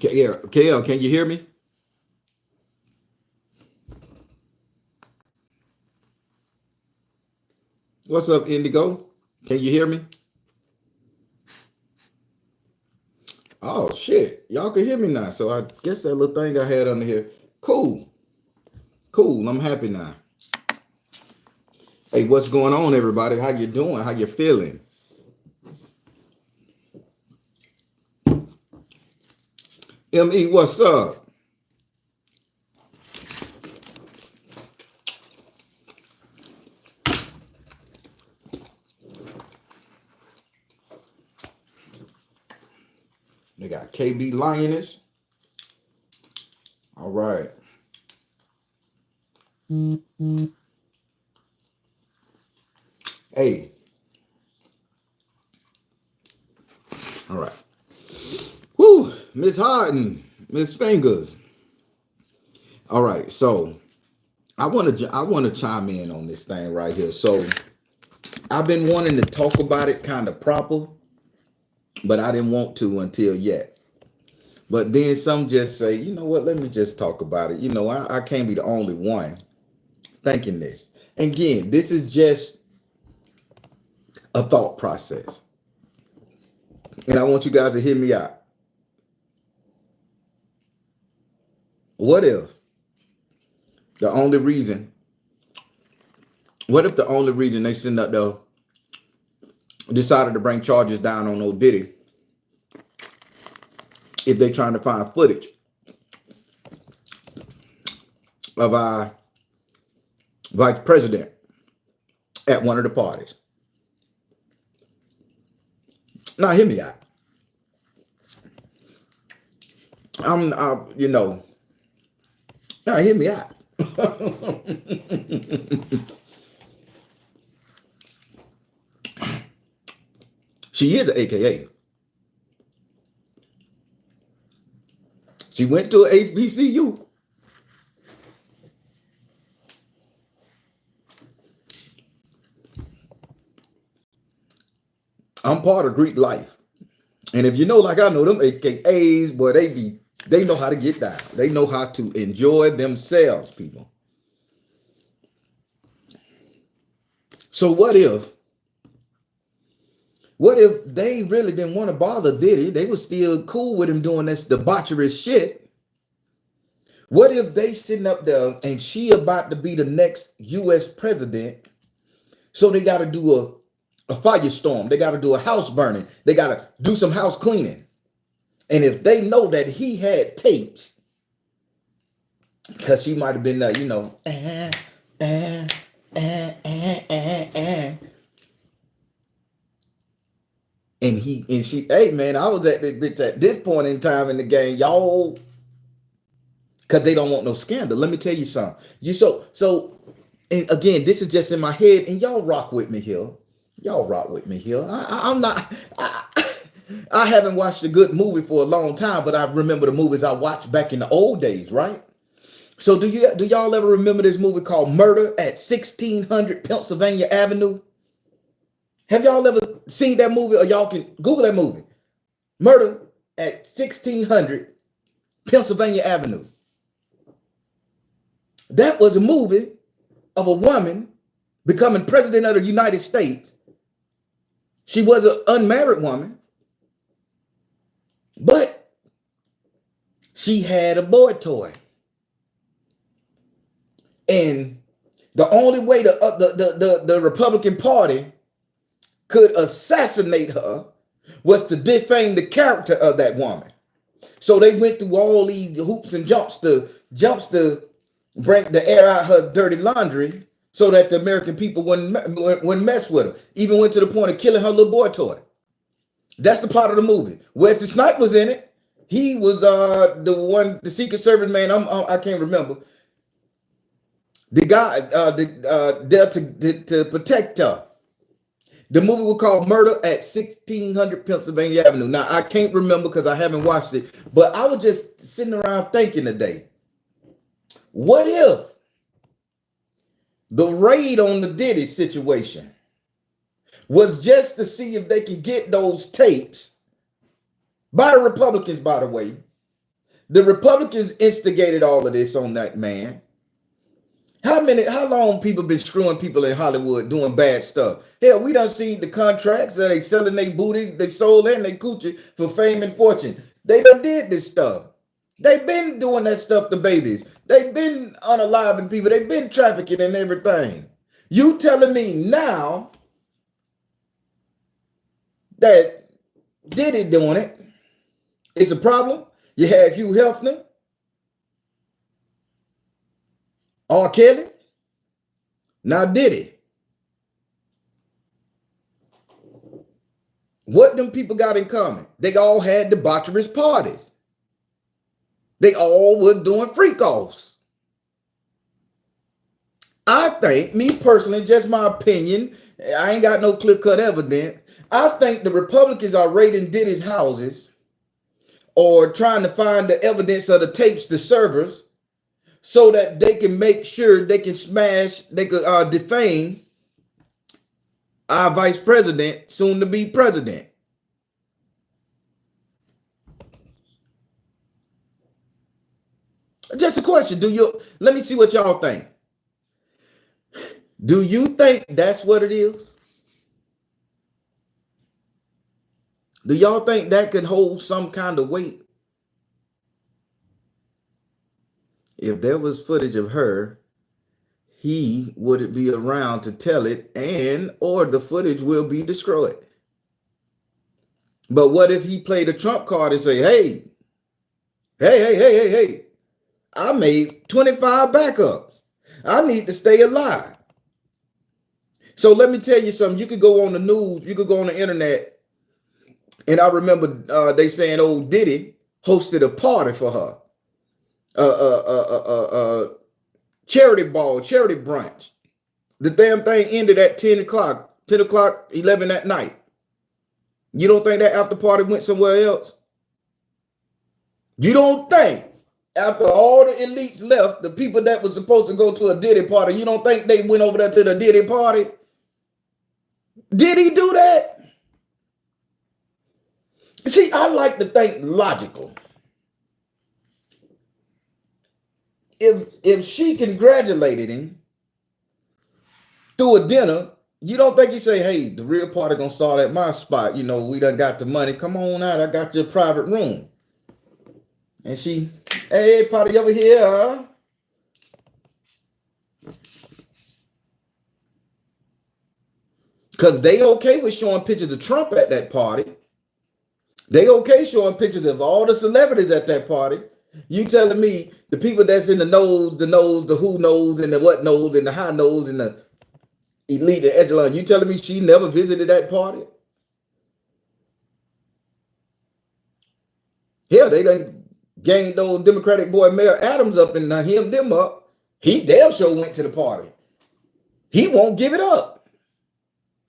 Yeah, KL, can you hear me? What's up, Indigo? Can you hear me? Oh shit, y'all can hear me now. So I guess that little thing I had under here. Cool, cool. I'm happy now. Hey, what's going on, everybody? How you doing? How you feeling? Me, what's up? They got KB Lioness. All right. Hey. All right. Whoo, Miss Harden, Miss Fingers. All right, so I want to chime in on this thing right here. So I've been wanting to talk about it kind of proper, but I didn't want to until yet. But then some just say, you know what, let me just talk about it. I can't be the only one thinking this. And again, this is just a thought process. And I want you guys to hear me out. What if the only reason, what if the only reason they send up the decided to bring charges down on old Diddy if they're trying to find footage of our vice president at one of the parties? Now, hear me out. Now hear me out. She is an AKA. She went to a HBCU. I'm part of Greek life. And if you know, like I know, them AKAs, boy, they know how to get down. They know how to enjoy themselves, people. So what if they really didn't want to bother Diddy? They were still cool with him doing this debaucherous shit. What if they sitting up there and she about to be the next US president? So they got to do a firestorm. They got to do a house burning. They got to do some house cleaning. And if they know that he had tapes, because she might have been there, and she, hey man, I was at this bitch at this point in time in the game, y'all, because they don't want no scandal. Let me tell you something. And again, this is just in my head, and y'all rock with me here. Y'all rock with me here. I'm not. I haven't watched a good movie for a long time, but I remember the movies I watched back in the old days, right? So do y'all ever remember this movie called Murder at 1600 Pennsylvania Avenue? Have y'all ever seen that movie, or y'all can Google that movie? Murder at 1600 Pennsylvania Avenue. That was a movie of a woman becoming president of the United States. She was an unmarried woman, but she had a boy toy. And the only way the Republican Party could assassinate her was to defame the character of that woman. So they went through all these hoops and jumps to bring the air out her dirty laundry so that the American people wouldn't mess with her. Even went to the point of killing her little boy toy. That's the part of the movie. Wesley Snipes was in it. He was the Secret Service man. I can't remember. The guy there to protect her. The movie was called Murder at 1600 Pennsylvania Avenue. Now, I can't remember because I haven't watched it, but I was just sitting around thinking today, what if the raid on the Diddy situation was just to see if they can get those tapes by the Republicans, by the way. The Republicans instigated all of this on that man. How long people been screwing people in Hollywood doing bad stuff? Hell, we done seen the contracts that they selling their booty, they soul and they coochie for fame and fortune. They done did this stuff. They've been doing that stuff to babies. They've been unaliving people. They've been trafficking and everything. You telling me now that Diddy doing it is a problem? You had Hugh Hefner, R. Kelly, now Diddy. What them people got in common? They all had debaucherous parties. They all were doing freak-offs. I think, me personally, just my opinion, I ain't got no clear-cut evidence. I think the Republicans are raiding Diddy's houses or trying to find the evidence of the tapes, the servers, so that they can make sure they can defame our vice president, soon to be president. Just a question. Let me see what y'all think. Do you think that's what it is? Do y'all think that could hold some kind of weight? If there was footage of her, he wouldn't be around to tell it, or the footage will be destroyed. But what if he played a trump card and say, hey, I made 25 backups. I need to stay alive. So let me tell you something. You could go on the news, you could go on the internet, and I remember they saying old Diddy hosted a party for her. Charity ball, charity brunch. The damn thing ended at 10 o'clock, 11 at night. You don't think that after party went somewhere else? You don't think after all the elites left, the people that was supposed to go to a Diddy party, you don't think they went over there to the Diddy party? Did he do that? See, I like to think logical. If she congratulated him through a dinner, you don't think he say, hey, the real party gonna start at my spot. You know, we done got the money. Come on out. I got your private room. And she, hey, party over here, huh? Because they okay with showing pictures of Trump at that party. They okay showing pictures of all the celebrities at that party. You telling me the people that's in the nose, the who knows, and the what knows, and the high knows, and the elite, the echelon, you telling me she never visited that party? Hell, they done gained those Democratic boy Mayor Adams up and hemmed them up. He damn sure went to the party. He won't give it up.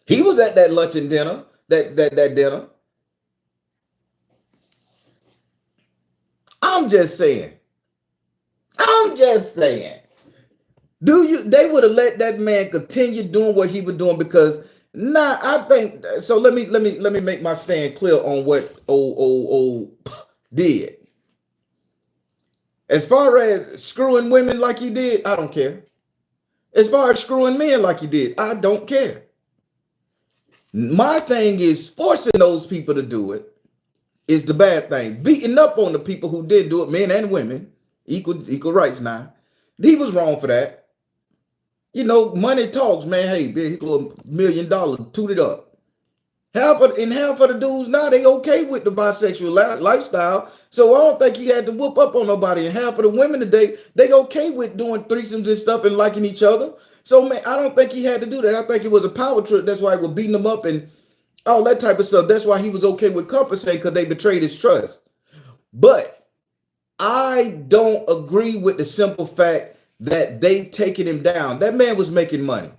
He was at that lunch and dinner, that dinner. I'm just saying. They would have let that man continue doing what he was doing because I think so. Let me make my stand clear on what old did. As far as screwing women like he did, I don't care. As far as screwing men like he did, I don't care. My thing is forcing those people to do it is the bad thing. Beating up on the people who did do it, men and women, equal rights now. He was wrong for that. You know, money talks, man. Hey, he go $1 million, toot it up. Half of the dudes now, they okay with the bisexual lifestyle. So I don't think he had to whoop up on nobody. And half of the women today, they okay with doing threesomes and stuff and liking each other. So, man, I don't think he had to do that. I think it was a power trip. That's why he was beating them up and all that type of stuff. That's why he was okay with compensating, because they betrayed his trust. But I don't agree with the simple fact that they taking him down. That man was making money.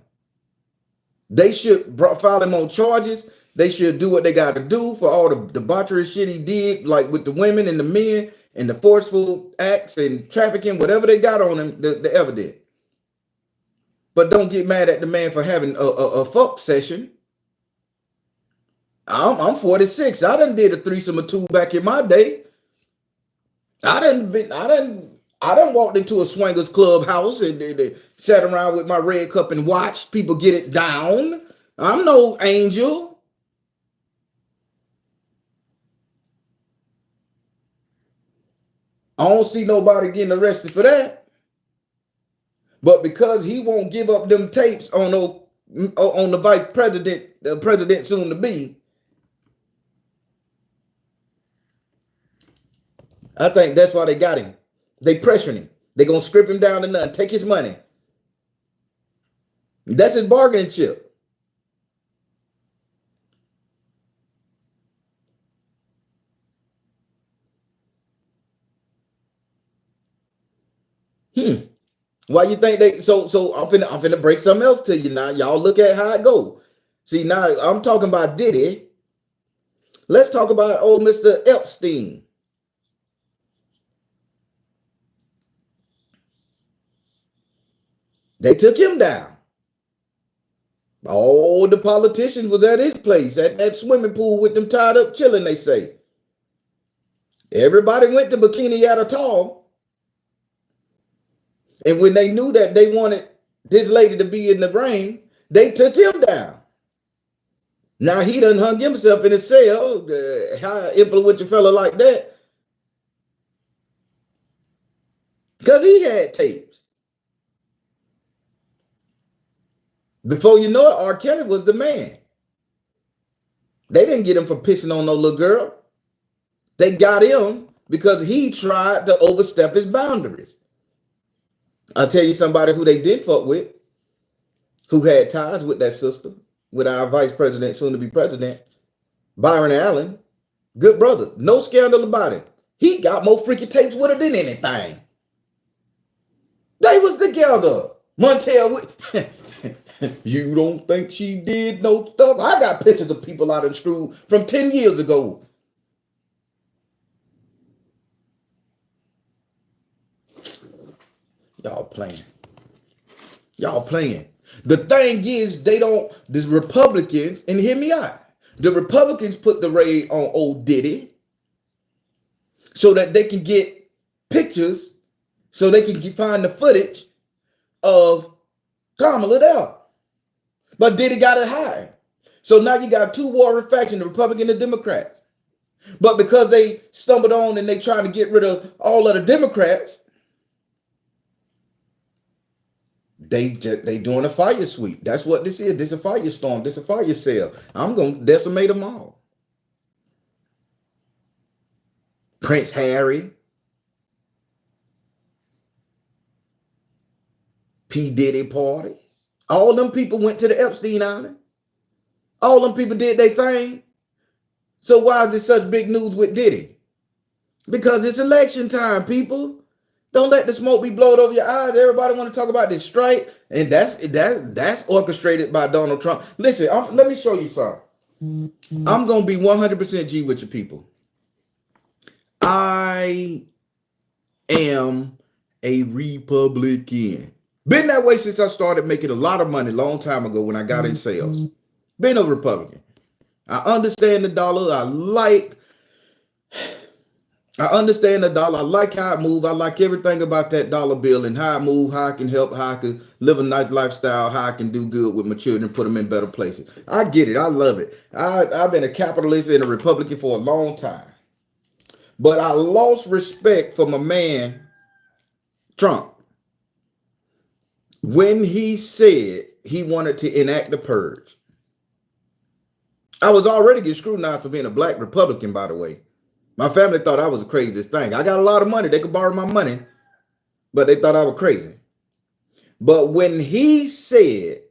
They should file him on charges. They should do what they got to do for all the debauchery shit he did, like with the women and the men and the forceful acts and trafficking, whatever they got on him, the ever did. But don't get mad at the man for having a fuck session. I'm 46. I done did a threesome or two back in my day. I done walked into a swingers club house and sat around with my red cup and watched people get it down. I'm no angel. I don't see nobody getting arrested for that. But because he won't give up them tapes on the vice president, the president soon to be, I think that's why they got him. They pressuring him. They gonna strip him down to nothing, take his money. That's his bargaining chip. Why you think they so I'm finna break something else to you now. Y'all look at how it go. See, now I'm talking about Diddy. Let's talk about old Mr. Epstein. They took him down. All the politicians was at his place, at that swimming pool with them tied up chilling, they say. Everybody went to Bikini Atoll. And when they knew that they wanted this lady to be in the rain, they took him down. Now he done hung himself in a cell. How influential fella like that? Because he had tapes. Before you know it, R. Kelly was the man. They didn't get him for pissing on no little girl. They got him because he tried to overstep his boundaries. I'll tell you somebody who they did fuck with, who had ties with that sister, with our vice president, soon to be president, Byron Allen. Good brother. No scandal about it. He got more freaky tapes with her than anything. They was together. Montel, you don't think she did no stuff? I got pictures of people out in screw from 10 years ago. Y'all playing. Y'all playing. The thing is, the Republicans, and hear me out, the Republicans put the raid on old Diddy so that they can get pictures, so they can find the footage of Kamala there. But Diddy got it high. So now you got two warring factions, the Republican and the Democrats. But because they stumbled on and they trying to get rid of all of the Democrats, they doing a fire sweep. That's what this is. This is a firestorm. This is a fire sale. I'm going to decimate them all. Prince Harry, P. Diddy parties. All them people went to the Epstein Island. All them people did their thing. So why is it such big news with Diddy? Because it's election time, people. Don't let the smoke be blowed over your eyes. Everybody want to talk about this strike, and that's orchestrated by Donald Trump. Listen, let me show you something. I'm gonna be 100% G with your people. I am a Republican. Been that way since I started making a lot of money a long time ago when I got in sales. Been a Republican. I understand the dollar. I understand the dollar. I like how it moves. I like everything about that dollar bill and how it moves, how I can help, how I can live a nice lifestyle, how I can do good with my children, put them in better places. I get it. I love it. I've been a capitalist and a Republican for a long time. But I lost respect for my man, Trump, when he said he wanted to enact the purge. I was already getting scrutinized for being a black Republican, by the way. My family thought I was the craziest thing. I got a lot of money. They could borrow my money, but they thought I was crazy. But when he said,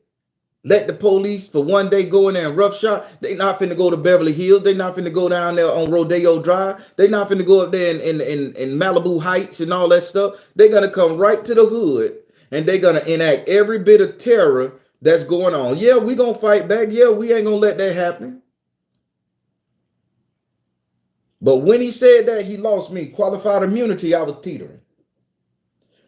let the police for one day go in there and roughshod, they not finna go to Beverly Hills. They not finna go down there on Rodeo Drive. They not finna go up there in Malibu Heights and all that stuff. They're going to come right to the hood and they're going to enact every bit of terror that's going on. Yeah, we gonna fight back. Yeah, we ain't gonna let that happen. But when he said that, he lost me. Qualified immunity, I was teetering.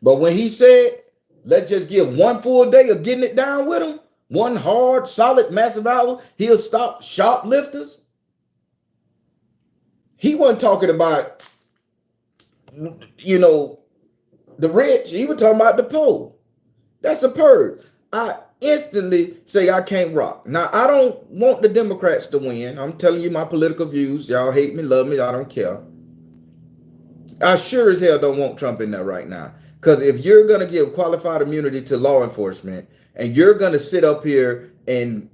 But when he said, let's just give one full day of getting it down with him, one hard, solid, massive hour, he'll stop shoplifters. He wasn't talking about, you know, the rich. He was talking about the poor. That's a purge. I instantly say I can't rock. Now, I don't want the Democrats to win. I'm telling you my political views. Y'all hate me, love me, I don't care. I sure as hell don't want Trump in there right now. Because if you're going to give qualified immunity to law enforcement and you're going to sit up here and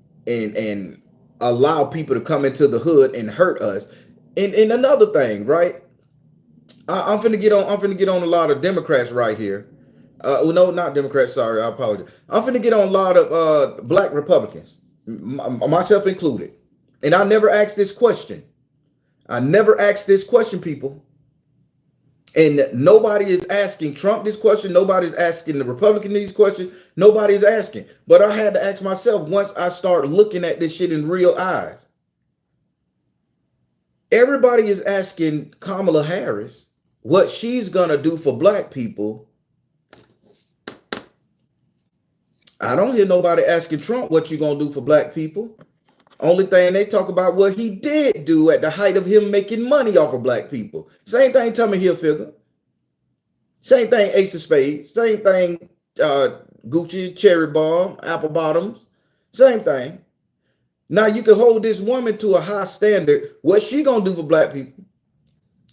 allow people to come into the hood and hurt us, and another thing, right? I'm finna get on a lot of Democrats right here. Well, no, not Democrats. Sorry, I apologize. I'm finna get on a lot of black Republicans, myself included. And I never asked this question. I never asked this question, people. And nobody is asking Trump this question. Nobody's asking the Republican these questions. Nobody's asking. But I had to ask myself once I start looking at this shit in real eyes. Everybody is asking Kamala Harris what she's gonna do for black people. I don't hear nobody asking Trump what you gonna do for black people. Only thing they talk about what he did do at the height of him making money off of black people. Same thing Tommy Hilfiger. Same thing Ace of Spades. Same thing Gucci, Cherry Bomb, Apple Bottoms. Same thing. Now you can hold this woman to a high standard. What she gonna do for black people?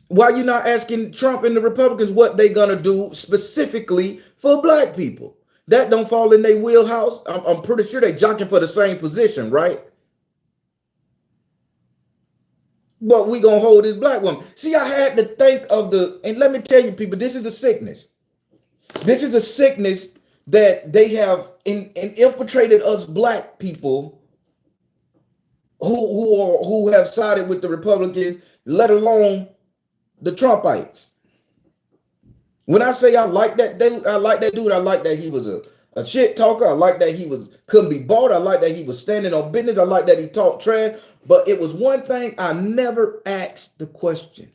Why you not asking Trump and the Republicans what they gonna do specifically for black people? That don't fall in their wheelhouse. I'm pretty sure they jockeying for the same position, right? But we gonna hold this black woman. See, I had to think of and let me tell you, people, this is a sickness. This is a sickness that they have infiltrated us black people who have sided with the Republicans, let alone the Trumpites. When I say I like that dude, I like that he was a shit talker. I like that he couldn't be bought. I like that he was standing on business. I like that he talked trash. But it was one thing I never asked the question.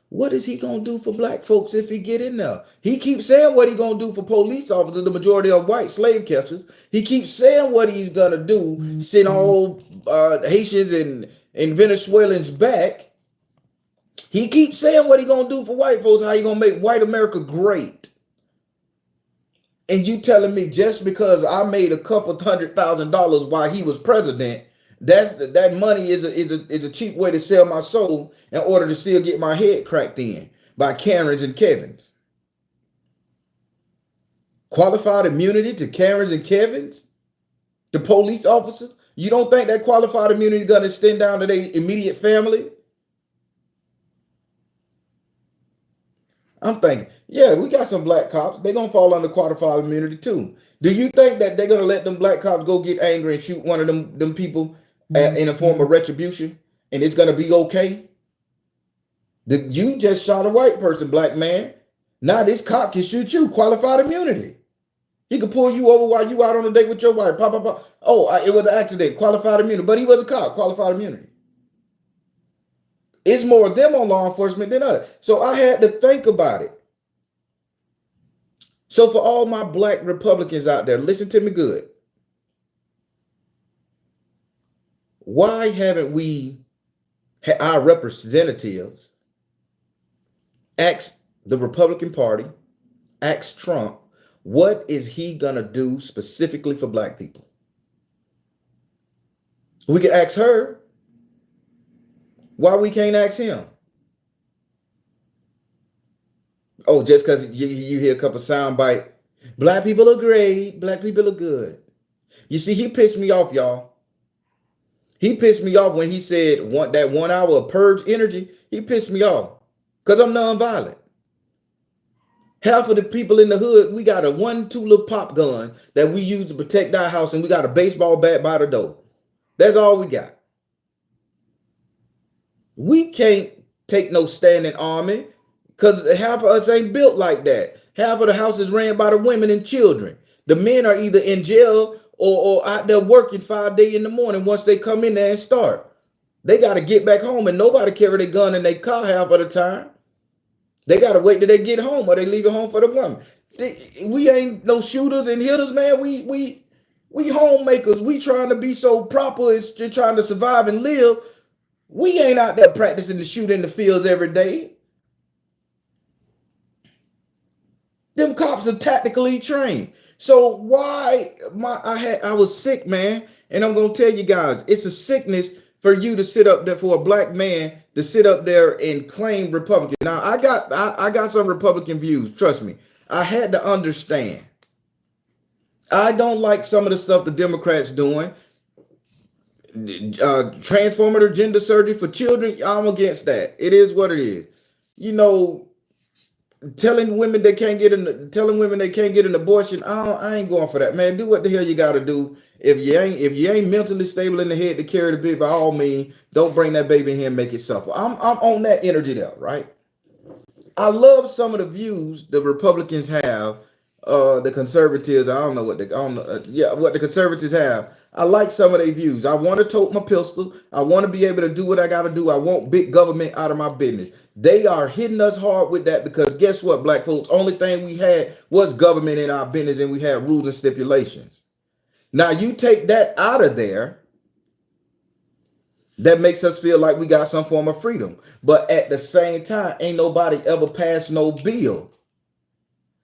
What is he gonna do for black folks if he get in there? He keeps saying what he gonna do for police officers, the majority of white slave catchers. He keeps saying what he's gonna do, send all Haitians and Venezuelans back. He keeps saying what he gonna do for white folks, how he gonna make white America great. And you telling me just because I made a couple $100,000 while he was president, that money is a cheap way to sell my soul in order to still get my head cracked in by Karens and Kevins. Qualified immunity to Karens and Kevins, the police officers. You don't think that qualified immunity is gonna extend down to their immediate family? I'm thinking, yeah, we got some black cops. They're going to fall under qualified immunity too. Do you think that they're going to let them black cops go get angry and shoot one of them people in a form of retribution and it's going to be okay? You just shot a white person, black man. Now this cop can shoot you. Qualified immunity. He could pull you over while you out on a date with your wife. Pop, pop, pop. Oh, it was an accident. Qualified immunity. But he was a cop. Qualified immunity. It's more of them on law enforcement than us. So I had to think about it. So for all my black Republicans out there, listen to me good. Why haven't we, our representatives, asked the Republican Party, asked Trump, what is he going to do specifically for black people? We could ask her. Why we can't ask him? Oh, just because you hear a couple soundbite. Black people are great. Black people are good. You see, he pissed me off, y'all. He pissed me off when he said that 1 hour of purge energy. He pissed me off because I'm nonviolent. Half of the people in the hood, we got a 1-2 little pop gun that we use to protect our house, and we got a baseball bat by the door. That's all we got. We can't take no standing army because half of us ain't built like that. Half of the house is ran by the women and children. The men are either in jail or out there working 5 days in the morning. Once they come in there and start, they got to get back home, and nobody carry their gun in their car half of the time. They got to wait till they get home, or they leave it home for the woman. We ain't no shooters and hitters, man. We homemakers. We trying to be so proper as to trying to survive and live. We ain't out there practicing to shoot in the fields every day. Them cops are tactically trained. So why I was sick, man, and I'm gonna tell you guys, it's a sickness for you to sit up there, for a black man to sit up there and claim Republican. Now I got some Republican views. Trust me, I had to understand. I don't like some of the stuff the Democrats doing. Transformative gender surgery for children. I'm against that. It is what it is. You know, telling women they can't get an abortion. I ain't going for that, man. Do what the hell you got to do. If you ain't mentally stable in the head to carry the baby, by all means, don't bring that baby in here and make it suffer. I'm on that energy there, right? I love some of the views the Republicans have. The conservatives, I don't know what what the conservatives have. I like some of their views. I want to tote my pistol. I want to be able to do what I got to do. I want big government out of my business. They are hitting us hard with that, because guess what, black folks? Only thing we had was government in our business, and we had rules and stipulations. Now you take that out of there, that makes us feel like we got some form of freedom. But at the same time, ain't nobody ever passed no bill.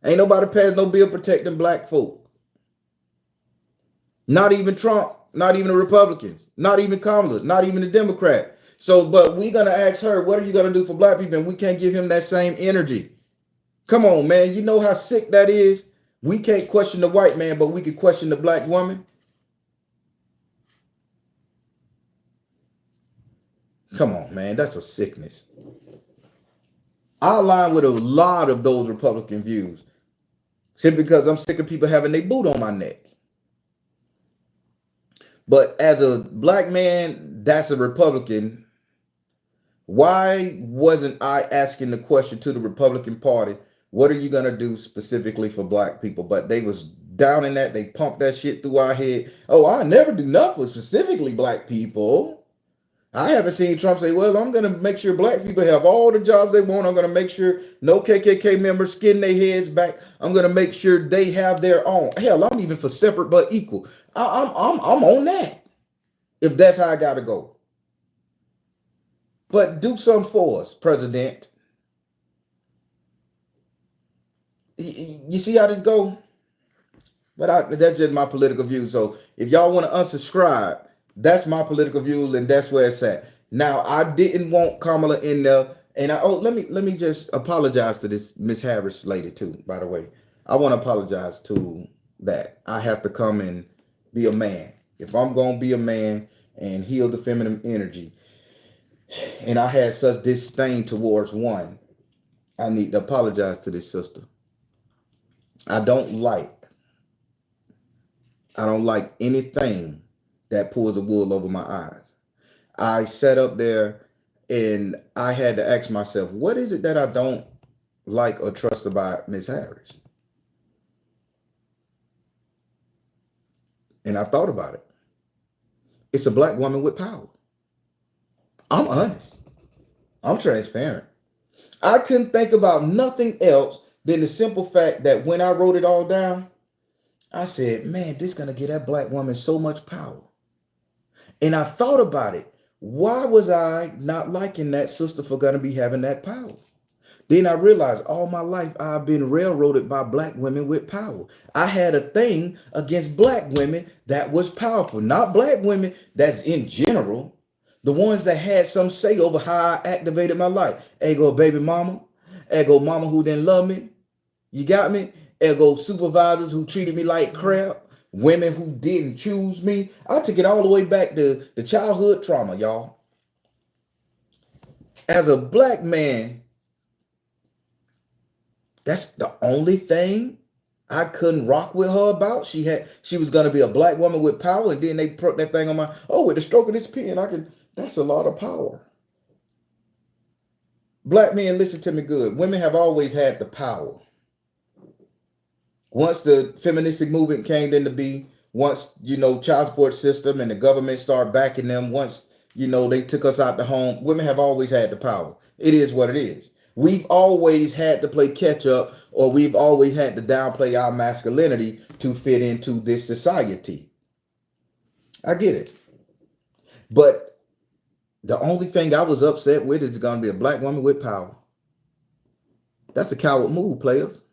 Ain't nobody passed no bill protecting black folk. Not even Trump, not even the Republicans, not even Kamala, not even the Democrat. So, but we're going to ask her, what are you going to do for black people? And we can't give him that same energy. Come on, man. You know how sick that is? We can't question the white man, but we can question the black woman. Come on, man. That's a sickness. I align with a lot of those Republican views, simply because I'm sick of people having their boot on my neck. But as a black man, that's a Republican. Why wasn't I asking the question to the Republican Party, what are you going to do specifically for black people? But they was down in that. They pumped that shit through our head. Oh, I never do nothing with specifically black people. I haven't seen Trump say, well, I'm going to make sure black people have all the jobs they want. I'm going to make sure no KKK members skin their heads back. I'm going to make sure they have their own. Hell, I'm even for separate but equal. I'm on that, if that's how I got to go. But do something for us, President. You see how this go? But that's just my political view. So if y'all want to unsubscribe, that's my political view, and that's where it's at. Now, I didn't want Kamala in there, and let me just apologize to this Miss Harris lady too. By the way, I want to apologize to that. I have to come and be a man. If I'm gonna be a man and heal the feminine energy, and I had such disdain towards one, I need to apologize to this sister. I don't like anything that pulls the wool over my eyes. I sat up there and I had to ask myself, what is it that I don't like or trust about Miss Harris? And I thought about it. It's a black woman with power. I'm honest. I'm transparent. I couldn't think about nothing else than the simple fact that when I wrote it all down, I said, man, this is going to give that black woman so much power. And I thought about it. Why was I not liking that sister for going to be having that power? Then I realized all my life I've been railroaded by black women with power. I had a thing against black women that was powerful, not black women that's in general, the ones that had some say over how I activated my life. Ego baby mama, ego mama who didn't love me. You got me? Ego supervisors who treated me like crap. Women who didn't choose me. I took it all the way back to the childhood trauma, y'all. As a black man, that's the only thing I couldn't rock with her about. She was gonna be a black woman with power, and then they put that thing on my, oh, with the stroke of this pen, that's a lot of power. Black men, listen to me good. Women have always had the power. Once the feministic movement came into being, once child support system and the government start backing them, once they took us out the home, women have always had the power. It is what it is. We've always had to play catch up, or we've always had to downplay our masculinity to fit into this society. I get it. But the only thing I was upset with is going to be a black woman with power. That's a coward move, players.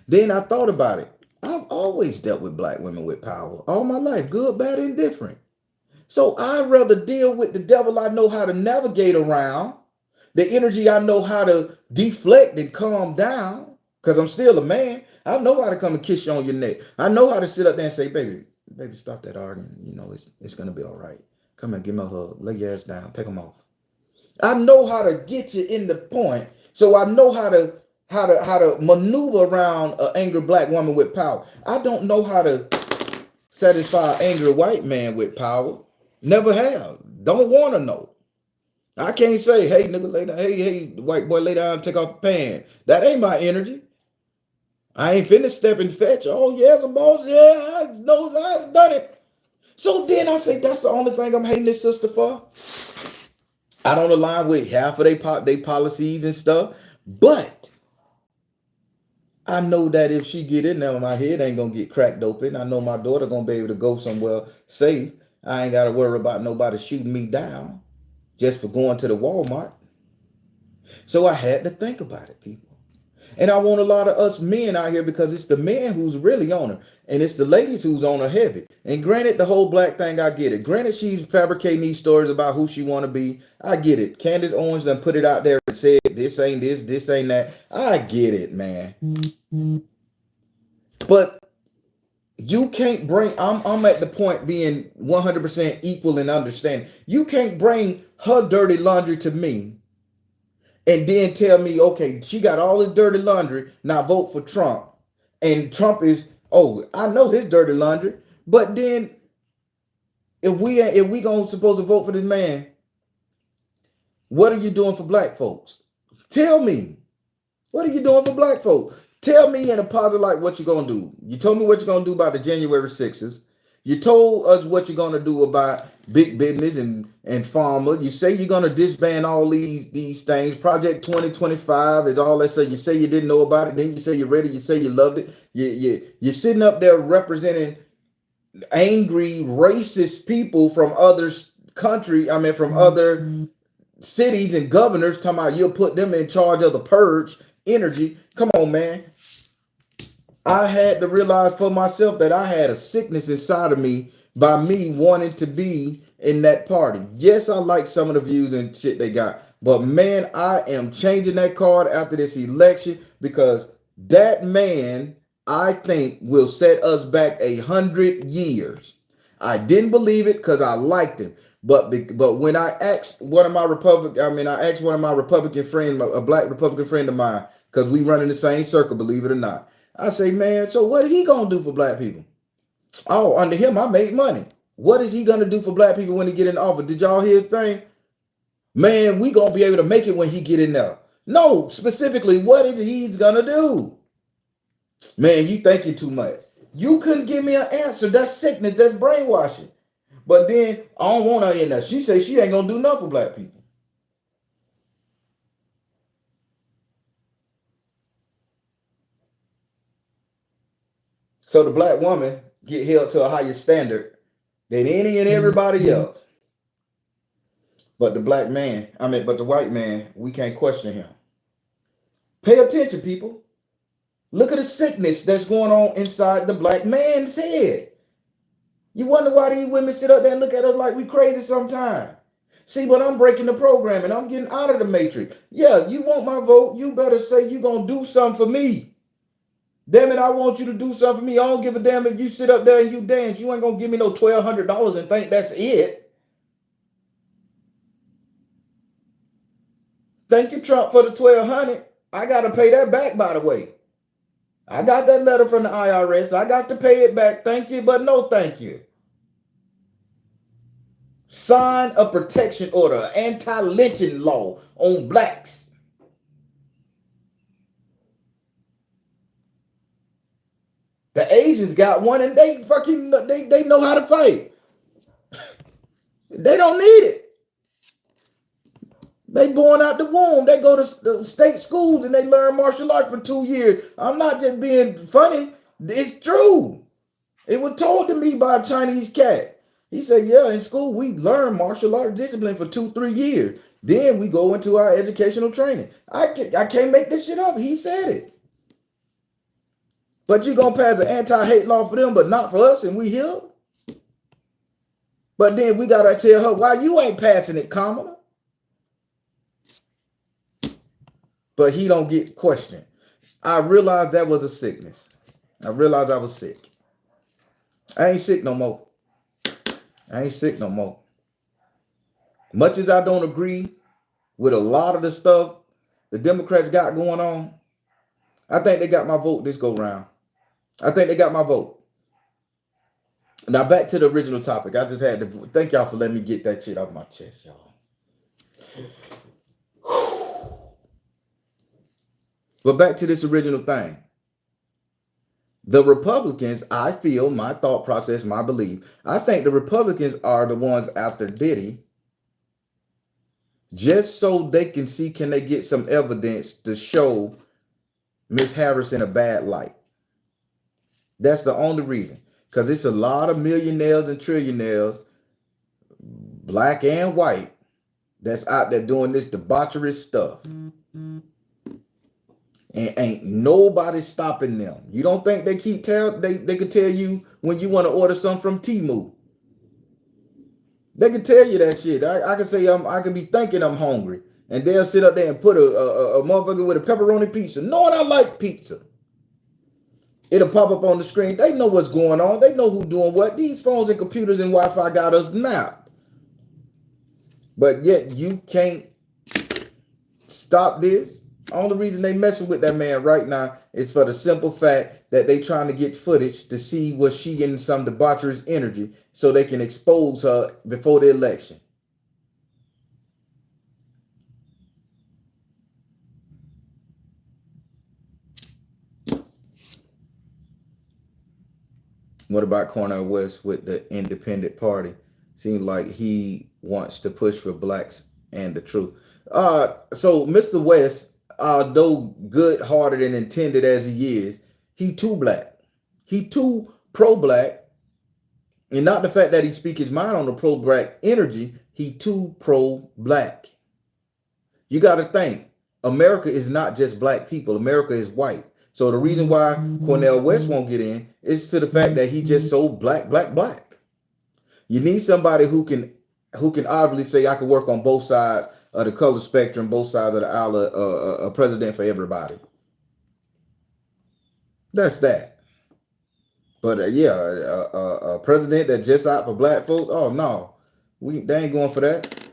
Then I thought about it. I've always dealt with black women with power all my life, good, bad, and different. So I'd rather deal with the devil I know how to navigate around, the energy I know how to deflect and calm down, because I'm still a man. I know how to come and kiss you on your neck. I know how to sit up there and say, baby, stop that arguing. It's going to be all right. Come and give me a hug. Lay your ass down. Take them off. I know how to get you in the point. So I know how to maneuver around an angry black woman with power. I don't know how to satisfy an angry white man with power. Never have. Don't want to know. I can't say, hey, nigga, lay down. Hey, white boy, lay down and take off the pants. That ain't my energy. I ain't finna step and fetch. Oh, yeah, some balls. Yeah, I know I've done it. So then I say, that's the only thing I'm hating this sister for. I don't align with half of their policies and stuff. But I know that if she get in there, my head ain't gonna get cracked open. I know my daughter gonna be able to go somewhere safe. I ain't gotta worry about nobody shooting me down just for going to the Walmart. So I had to think about it, people. And I want a lot of us men out here, because it's the men who's really on her, and it's the ladies who's on her heavy. And granted, the whole black thing, I get it. Granted, she's fabricating these stories about who she want to be. I get it. Candace Owens done put it out there and said, this ain't this ain't that. I get it, man. But you can't bring, I'm at the point being 100% equal and understanding. You can't bring her dirty laundry to me and then tell me, okay, she got all this dirty laundry, now vote for Trump. And Trump is, oh, I know his dirty laundry. But then if we gonna supposed to vote for this man, what are you doing for black folks? Tell me. What are you doing for black folks? Tell me in a positive light what you're gonna do. You told me what you're gonna do about the January 6th. You told us what you're gonna do about big business and farmer. You say you're gonna disband all these things. Project 2025 is all that. So you say you didn't know about it. Then you say you're ready. You say you loved it. You're sitting up there representing angry, racist people from other country. I mean, from other cities and governors, talking about you'll put them in charge of the purge energy. Come on, man. I had to realize for myself that I had a sickness inside of me by me wanting to be in that party. Yes, I like some of the views and shit they got, but man, I am changing that card after this election, because that man, I think, will set us back 100 years. I didn't believe it because I liked him. But when I asked one of my Republican friends, a black Republican friend of mine, because we run in the same circle, believe it or not. I say, man, so what he gonna do for black people? Oh, under him, I make money. What is he gonna do for black people when he get in office? Did y'all hear his thing? Man, we gonna be able to make it when he get in there. No, specifically, what is he's gonna do? Man, you thinking too much. You couldn't give me an answer. That's sickness. That's brainwashing. But then I don't want her in there. She say she ain't gonna do nothing for black people. So the black woman get held to a higher standard than any and everybody else. But the black man, but the white man, we can't question him. Pay attention, people. Look at the sickness that's going on inside the black man's head. You wonder why these women sit up there and look at us like we crazy sometimes. See, but I'm breaking the program and I'm getting out of the matrix. Yeah, you want my vote, you better say you gonna do something for me. Damn it, I want you to do something for me. I don't give a damn if you sit up there and you dance. You ain't gonna give me no $1,200 and think that's it. Thank you, Trump, for the $1,200. I gotta pay that back, by the way. I got that letter from the IRS. I got to pay it back. Thank you, but no thank you. Sign a protection order, anti-lynching law on blacks. The Asians got one and they fucking they know how to fight. They don't need it. They born out the womb. They go to the state schools and they learn martial arts for 2 years. I'm not just being funny. It's true. It was told to me by a Chinese cat. He said, yeah, in school we learn martial arts discipline for 2-3 years. Then we go into our educational training. I can't make this shit up. He said it. But you're going to pass an anti-hate law for them, but not for us, and we here? But then we got to tell her, why you ain't passing it, Kamala? But he don't get questioned. I realized that was a sickness. I realized I was sick. I ain't sick no more. I ain't sick no more. Much as I don't agree with a lot of the stuff the Democrats got going on, I think they got my vote this go round. I think they got my vote. Now back to the original topic. I just had to thank y'all for letting me get that shit off my chest, y'all. But back to this original thing. The Republicans, I feel, my thought process, my belief, I think the Republicans are the ones after Diddy just so they can see, can they get some evidence to show Miss Harris in a bad light. That's the only reason. Because it's a lot of millionaires and trillionaires, black and white, that's out there doing this debaucherous stuff. And ain't nobody stopping them. You don't think they keep they could tell you when you want to order something from Temu. They can tell you that shit. I can say I can be thinking I'm hungry, and they'll sit up there and put a motherfucker with a pepperoni pizza, knowing I like pizza. It'll pop up on the screen. They know what's going on. They know who's doing what. These phones and computers and Wi-Fi got us mapped. But yet you can't stop this. Only reason they messing with that man right now is for the simple fact that they trying to get footage to see was she in some debaucherous energy so they can expose her before the election. What about Cornel West with the independent party? Seems like he wants to push for blacks and the truth. So Mr. West, though good-hearted and intended as he is, he too black. He too pro-black. And not the fact that he speak his mind on the pro-black energy, he too pro-black. You got to think, America is not just black people. America is white. So the reason why Cornel West won't get in is to the fact that he just so black. You need somebody who can obviously say, I can work on both sides of the color spectrum, both sides of the aisle, a president for everybody. That's that. But a president that just out for black folks, oh no, they ain't going for that.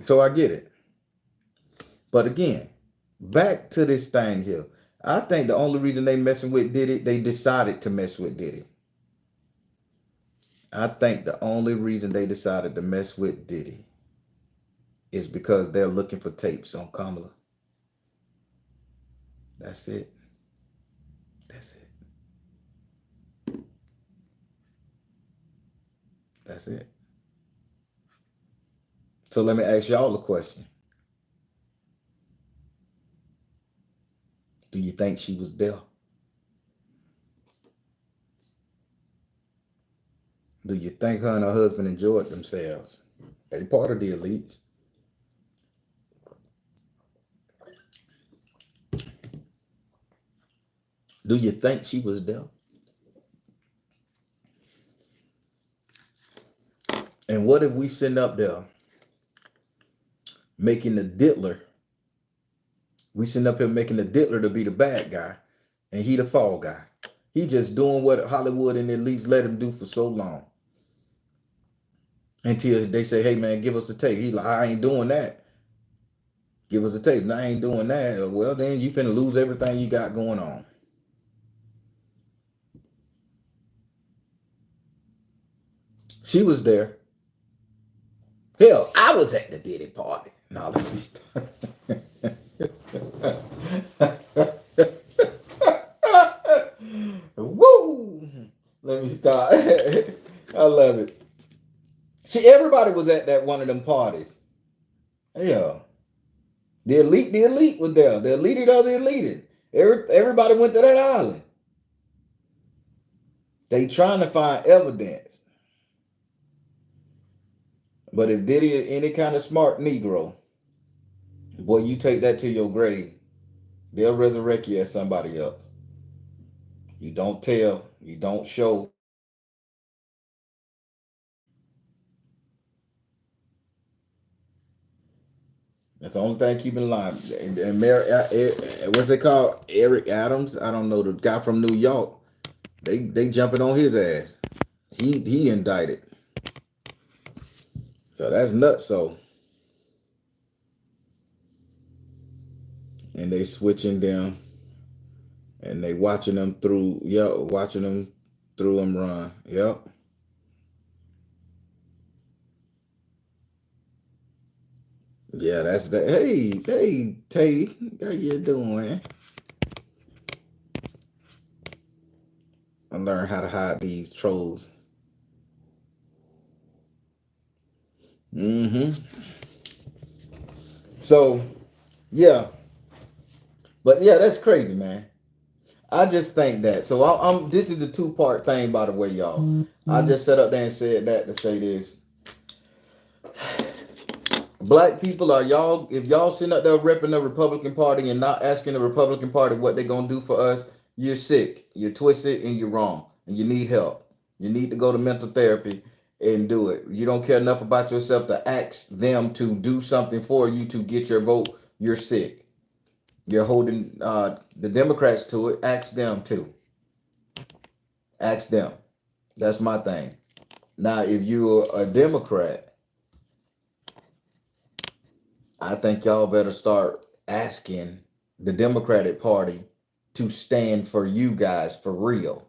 So I get it. But again, back to this thing here. I think the only reason they messing with Diddy, they decided to mess with Diddy. I think the only reason they decided to mess with Diddy is because they're looking for tapes on Kamala. That's it. That's it. That's it. So let me ask y'all a question. Do you think she was there? Do you think her and her husband enjoyed themselves? They part of the elites. Do you think she was there? And what if we sitting up there making the diddler? We sitting up here making the diddler to be the bad guy, and he the fall guy. He just doing what Hollywood and the elites let him do for so long. Until they say, hey man, give us the tape. He like, I ain't doing that. Give us the tape. And I ain't doing that. Well, then you finna lose everything you got going on. She was there. Hell, I was at the Diddy party. Now let me stop. everybody was at that one of them parties. Yeah. The elite was there. The elite of the elite. Everybody went to that island. They trying to find evidence. But if Diddy is any kind of smart Negro, boy, you take that to your grave. They'll resurrect you as somebody else. You don't tell, you don't show. That's the only thing keep in line. And what's it called? Eric Adams. I don't know, the guy from New York. They jumping on his ass. He indicted. So that's nuts. So and they switching them and they watching them through. Yep, watching them through them run. Yep. Yeah, that's that. Hey, Tay, how you doing? I learned how to hide these trolls. Mm-hmm. So, yeah, but yeah, that's crazy, man. I just think that. So I'm. This is a two-part thing, by the way, y'all. I just sat up there and said that to say this. Black people are y'all. If y'all sitting up there repping the Republican Party and not asking the Republican Party what they gonna do for us, you're sick, you're twisted, and you're wrong, and you need help. You need to go to mental therapy and do it. You don't care enough about yourself to ask them to do something for you to get your vote. You're sick. You're holding the Democrats to it. Ask them to. Ask them. That's my thing. Now, if you're a Democrat, I think y'all better start asking the Democratic Party to stand for you guys for real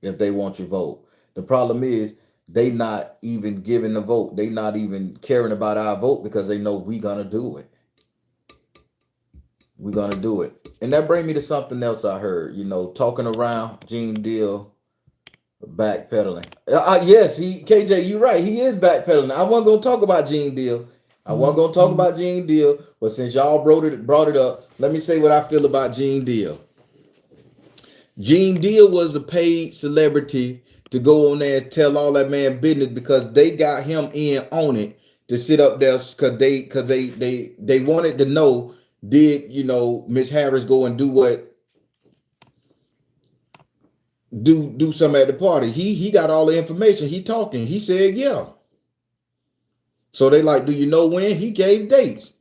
if they want your vote. The problem is they not even giving the vote. They not even caring about our vote because they know we gonna do it. We're gonna do it. And that brings me to something else I heard. You know, talking around Gene Deal backpedaling. Yes, he KJ, you're right. He is backpedaling. I wasn't gonna talk about Gene Deal. I wasn't gonna talk about Gene Deal, but since y'all brought it up, let me say what I feel about Gene Deal. Gene Deal was a paid celebrity to go on there and tell all that man business because they got him in on it to sit up there because they wanted to know, did Miss Harris go and do something at the party. He got all the information. He talking. He said yeah. So they like, do you know when? He gave dates.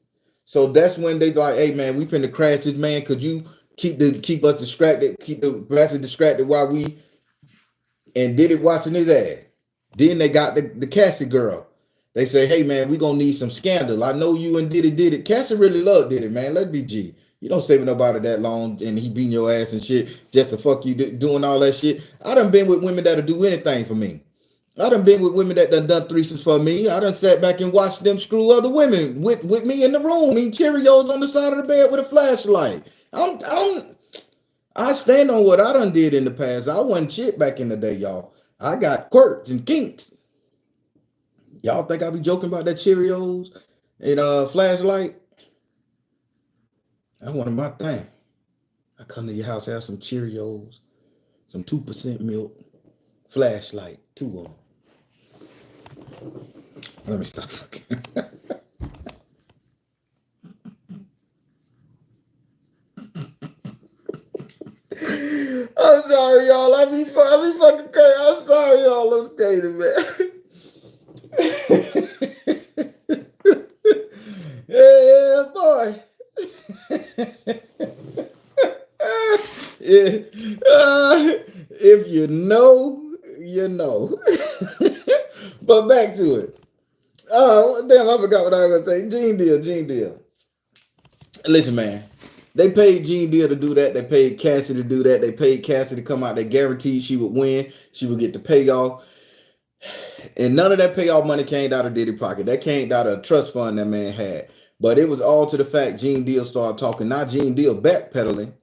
So that's when they like, hey man, we finna crash this man. Could you keep us distracted, keep the masses distracted while we and did it watching his ass. Then they got the Cassie girl. They say, hey man, we gonna need some scandal. I know you and Diddy did it. Cassie really loved Diddy, man. Let's be G. You don't stay with nobody that long and he beating your ass and shit just to fuck you doing all that shit. I done been with women that'll do anything for me. I done been with women that done threesomes for me. I done sat back and watched them screw other women with me in the room, eating Cheerios on the side of the bed with a flashlight. I stand on what I done did in the past. I wasn't shit back in the day, y'all. I got quirks and kinks. Y'all think I be joking about that Cheerios and flashlight? That's one of my thing. I come to your house, have some Cheerios, some 2% milk, flashlight, two of them. Let me stop fucking. I'm sorry, y'all. I be fucking crazy. I'm sorry, y'all. I'm crazy, man. Yeah, boy. Yeah. If you know, you know. But back to it. Oh, damn, I forgot what I was going to say. Gene Deal. Listen, man. They paid Gene Deal to do that. They paid Cassie to do that. They paid Cassie to come out. They guaranteed she would win. She would get the payoff. And none of that payoff money came out of Diddy pocket. That came out of a trust fund that man had. But it was all to the fact Gene Deal started talking. Now Gene Deal backpedaling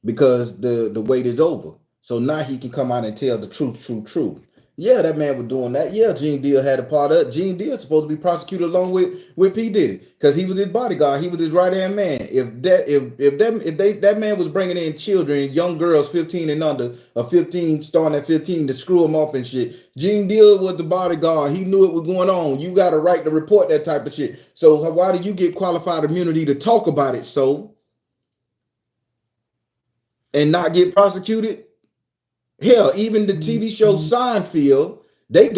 because the wait is over. So now he can come out and tell the truth. Yeah, that man was doing that. Yeah, Gene Deal had a part of it. Gene Deal supposed to be prosecuted along with P Diddy because he was his bodyguard. He was his right hand man. If that man was bringing in children, young girls, 15 and under, or 15 starting at 15 to screw them up and shit. Gene Deal was the bodyguard. He knew it was going on. You got a right to report that type of shit. So why do you get qualified immunity to talk about it so and not get prosecuted? Hell, even the TV show Seinfeld, they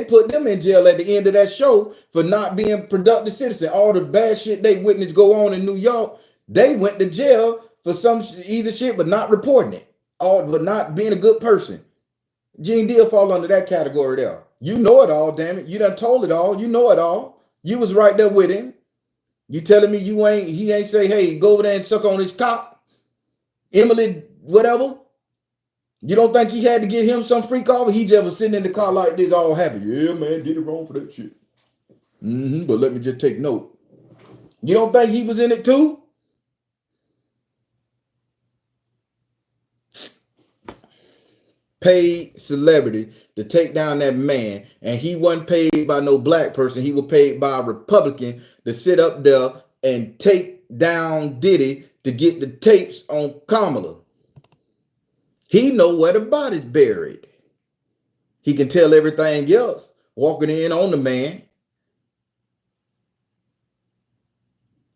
put them in jail at the end of that show for not being productive citizen. All the bad shit they witnessed go on in New York, they went to jail for some either shit, but not reporting it, or but not being a good person. Gene Deal fall under that category there. You know it all, damn it. You done told it all. You know it all. You was right there with him. You telling me he ain't say, hey, go over there and suck on his cock, Emily, whatever. You don't think he had to get him some freak off? He just was sitting in the car like this, all happy. Yeah, man, did it wrong for that shit. But let me just take note. You don't think he was in it too? Paid celebrity to take down that man, and he wasn't paid by no black person. He was paid by a Republican to sit up there and take down Diddy to get the tapes on Kamala. He know where the body's buried. He can tell everything else, walking in on the man.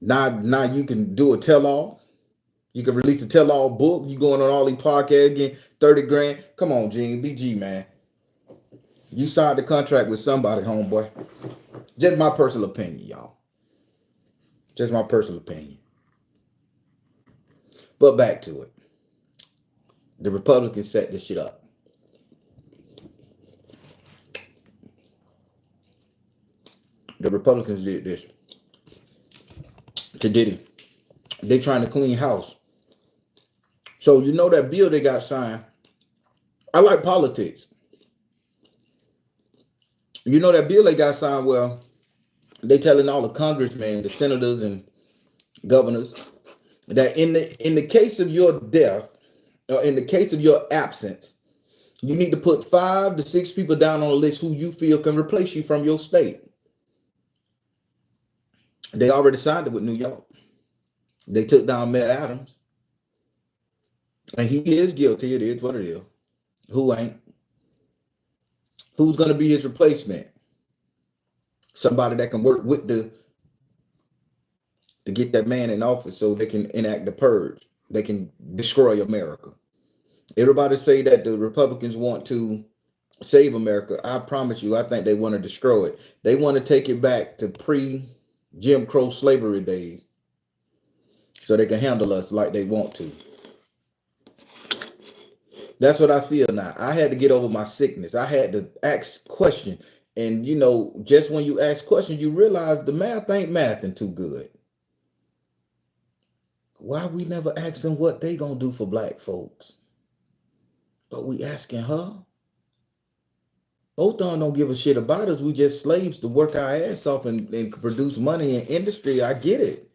Now you can do a tell-all. You can release a tell-all book. You going on all these podcasts again, 30 grand. Come on, Gene, BG, man. You signed the contract with somebody, homeboy. Just my personal opinion, y'all. Just my personal opinion. But back to it. The Republicans set this shit up. The Republicans did this to Diddy. They trying to clean house. So you know that bill they got signed. I like politics. You know that bill they got signed. Well, they telling all the congressmen, the senators, and governors that in the case of your death, or in the case of your absence, you need to put 5 to 6 people down on a list who you feel can replace you from your state. They already signed it with New York. They took down Mayor Adams. And he is guilty. It is what it is. Who ain't? Who's going to be his replacement? Somebody that can work with to get that man in office so they can enact the purge. They can destroy America. Everybody say that the Republicans want to save America. I promise you, I think they want to destroy it. They want to take it back to pre-Jim Crow slavery days so they can handle us like they want to. That's what I feel now. I had to get over my sickness. I had to ask questions. And, you know, just when you ask questions, you realize the math ain't mathing too good. Why we never asking what they gonna do for black folks? But we asking her. Both of them don't give a shit about us. We just slaves to work our ass off and produce money in industry. I get it.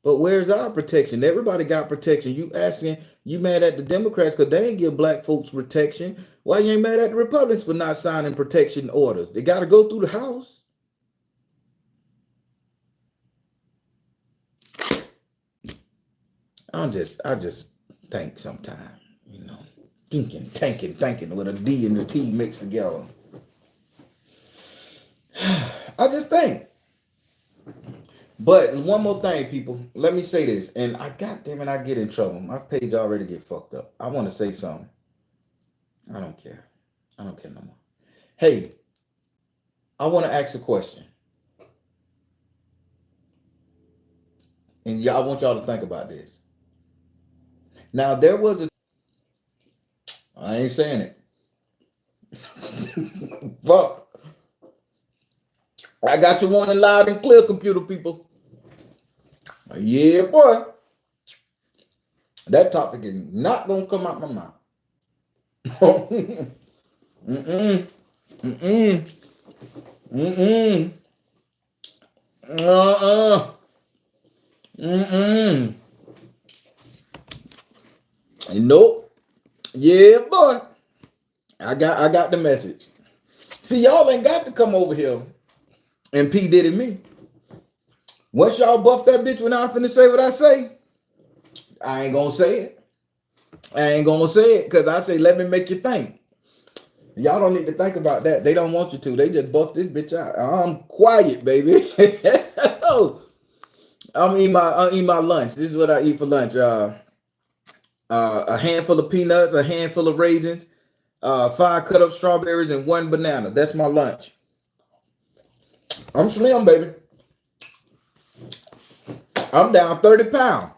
But where's our protection? Everybody got protection. You mad at the Democrats because they ain't give black folks protection. Why you ain't mad at the Republicans for not signing protection orders? They got to go through the House. I just think sometimes, you know, thinking with a D and a T mixed together. I just think. But one more thing, people. Let me say this, and I get in trouble. My page already get fucked up. I want to say something. I don't care. I don't care no more. Hey, I want to ask a question, and I want y'all to think about this. Now there was a. I ain't saying it. Fuck. I got you wanting loud and clear, computer people. Yeah, boy. That topic is not gonna come out my mouth. Mm-mm. Mm-mm. Mm-mm. Uh-uh. Mm-mm. Nope. Yeah, boy. I got the message. See, y'all ain't got to come over here and P Diddy me. Once y'all buff that bitch when I finna say what I say, I ain't gonna say it. I ain't gonna say it because I say let me make you think. Y'all don't need to think about that. They don't want you to. They just buff this bitch out. I'm quiet, baby. I'm eating my lunch. This is what I eat for lunch. A handful of peanuts, a handful of raisins, 5 cut up strawberries, and 1 banana. That's my lunch. I'm slim, baby. I'm down 30 pounds.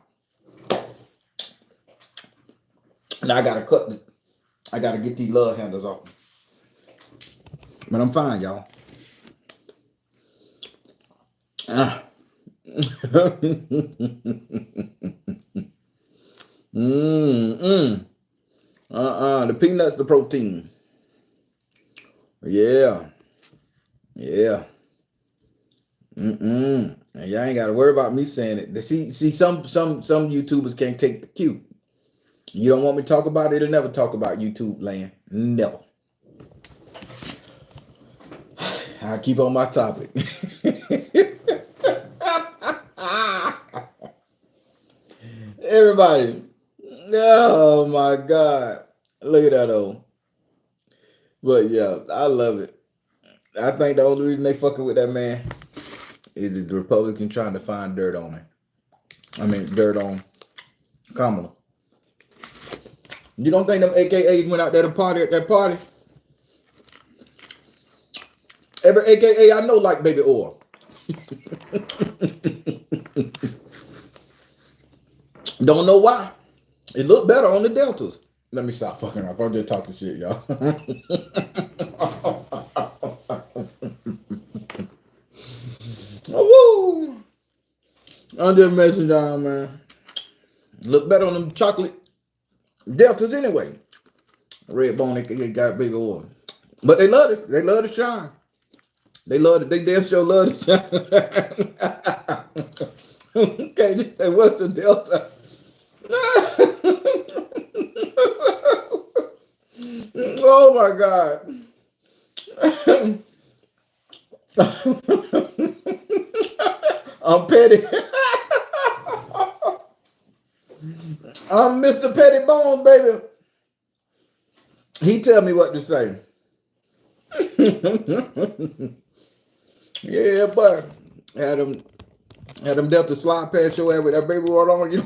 Now I gotta get these love handles off. But I'm fine, y'all. The peanuts, the protein. Yeah. And y'all ain't gotta worry about me saying it. See, some YouTubers can't take the cue. You don't want me to talk about it, it'll never talk about YouTube land. Never. I'll keep on my topic. Everybody. Oh my God. Look at that though. But yeah, I love it. I think the only reason they fucking with that man is the Republican trying to find dirt on him. I mean, dirt on Kamala. You don't think them AKAs went out there to party at that party? Every AKA I know like baby oil. Don't know why. It looked better on the Deltas. Let me stop fucking up. I'm just talking shit, y'all. Oh, woo. I'm just messing down, man. Look better on them chocolate Deltas anyway. Red bone, they got big oil. But they love it. They love to shine. They love it. They damn sure love to shine. Okay, they what's the Delta? Oh my God. I'm petty. I'm Mr. Petty Bones, baby. He tell me what to say. Yeah, but had them Delta slide past your ass with that baby oil on you.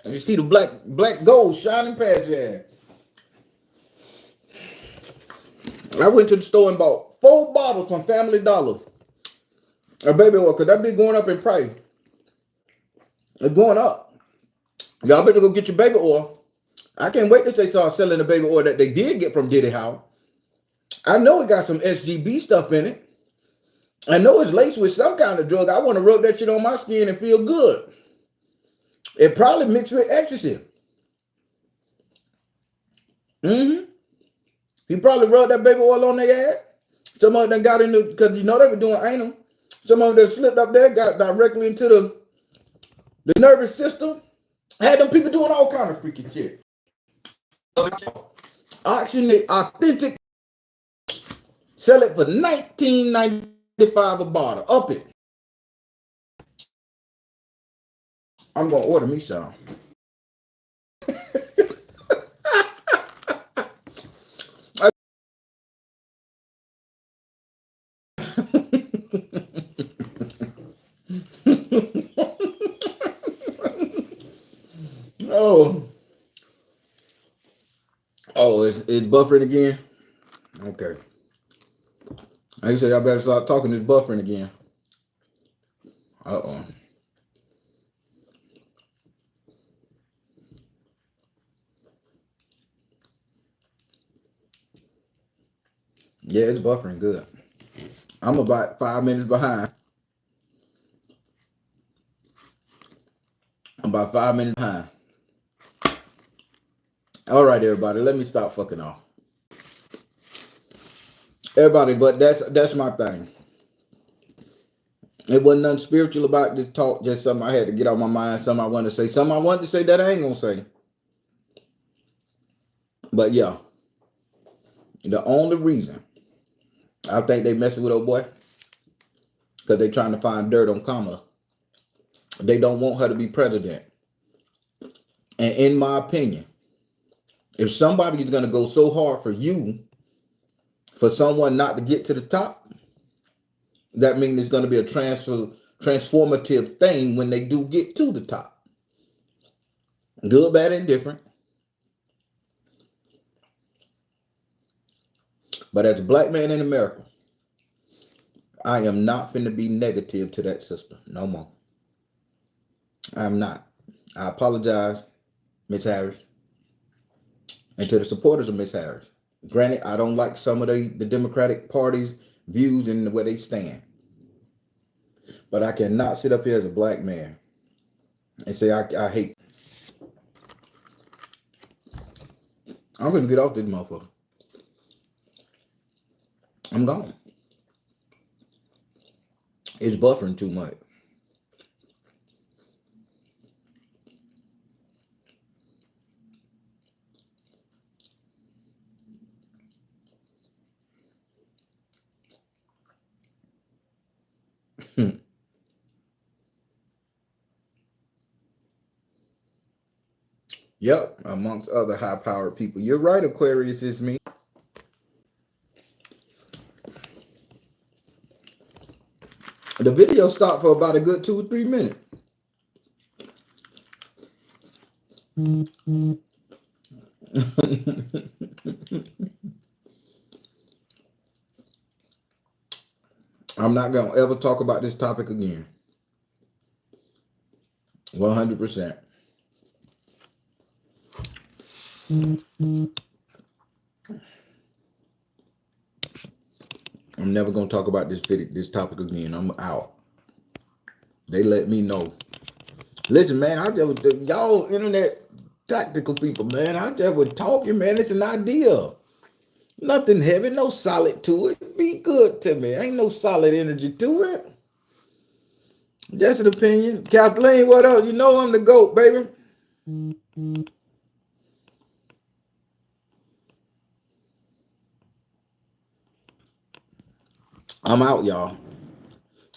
You see the black gold shining past your ass. I went to the store and bought 4 bottles from Family Dollar of baby oil because that be going up in price. It's going up. Y'all better go get your baby oil. I can't wait till they start selling the baby oil that they did get from Diddy House. I know it got some SGB stuff in it. I know it's laced with some kind of drug. I want to rub that shit on my skin and feel good. It probably mixed with ecstasy. He probably rubbed that baby oil on their ass. Some of them got into, because you know they were doing anal. Some of them slipped up there, got directly into the nervous system. Had them people doing all kind of freaky shit. Auction the authentic. Sell it for $19.95 a bottle. Up it. I'm gonna order me some. It's buffering again. Okay. I say I better start talking. It's buffering again. Uh-oh. Yeah, it's buffering good. I'm about 5 minutes behind. I'm about 5 minutes behind. All right, everybody, let me stop fucking off. Everybody, but that's my thing. It wasn't nothing spiritual about this talk, just something I had to get off my mind, something I wanted to say, something I wanted to say that I ain't gonna say. But yeah. The only reason I think they messing with old boy, because they trying to find dirt on Kamala. They don't want her to be president. And in my opinion, if somebody is going to go so hard for you, for someone not to get to the top, that means it's going to be a transformative thing when they do get to the top. Good, bad, and different. But as a black man in America, I am not finna be negative to that sister no more. I'm not. I apologize, Miss Harris, and to the supporters of Miss Harris. Granted, I don't like some of the Democratic Party's views and where they stand. But I cannot sit up here as a black man and say I hate. I'm gonna get off this motherfucker. I'm gone. It's buffering too much. Yep, amongst other high-powered people. You're right, Aquarius is me. The video stopped for about a good 2 or 3 minutes. I'm not going to ever talk about this topic again. 100%. I'm never going to talk about this topic again. I'm out. They let me know. Listen, man, y'all internet tactical people, man, I just was talking, man. It's an idea. Nothing heavy, no solid to it. Be good to me. Ain't no solid energy to it. Just an opinion. Kathleen, what up? You know I'm the GOAT, baby. I'm out, y'all.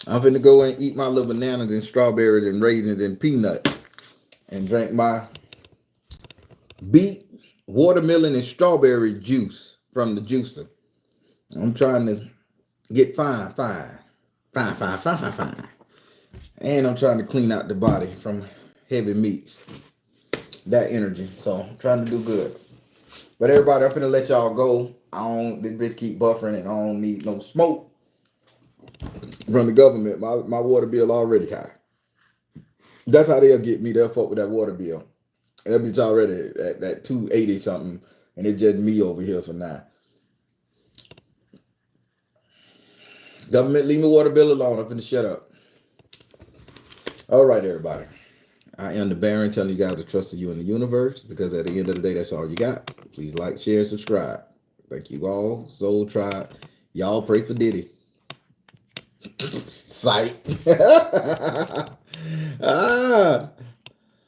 I'm finna go and eat my little bananas and strawberries and raisins and peanuts and drink my beet, watermelon, and strawberry juice from the juicer. I'm trying to get fine. And I'm trying to clean out the body from heavy meats. That energy. So I'm trying to do good. But everybody, I'm finna let y'all go. This bitch keep buffering and I don't need no smoke from the government. My water bill already high. That's how they'll get me. They'll fuck with that water bill. That bitch already at 280 something, and it's just me over here for now. Government, leave my water bill alone. I'm finna shut up. All right, everybody. I am the Baron telling you guys to trust in you in the universe, because at the end of the day, that's all you got. Please like, share, subscribe. Thank you all. Soul Tribe. Y'all pray for Diddy. Sight.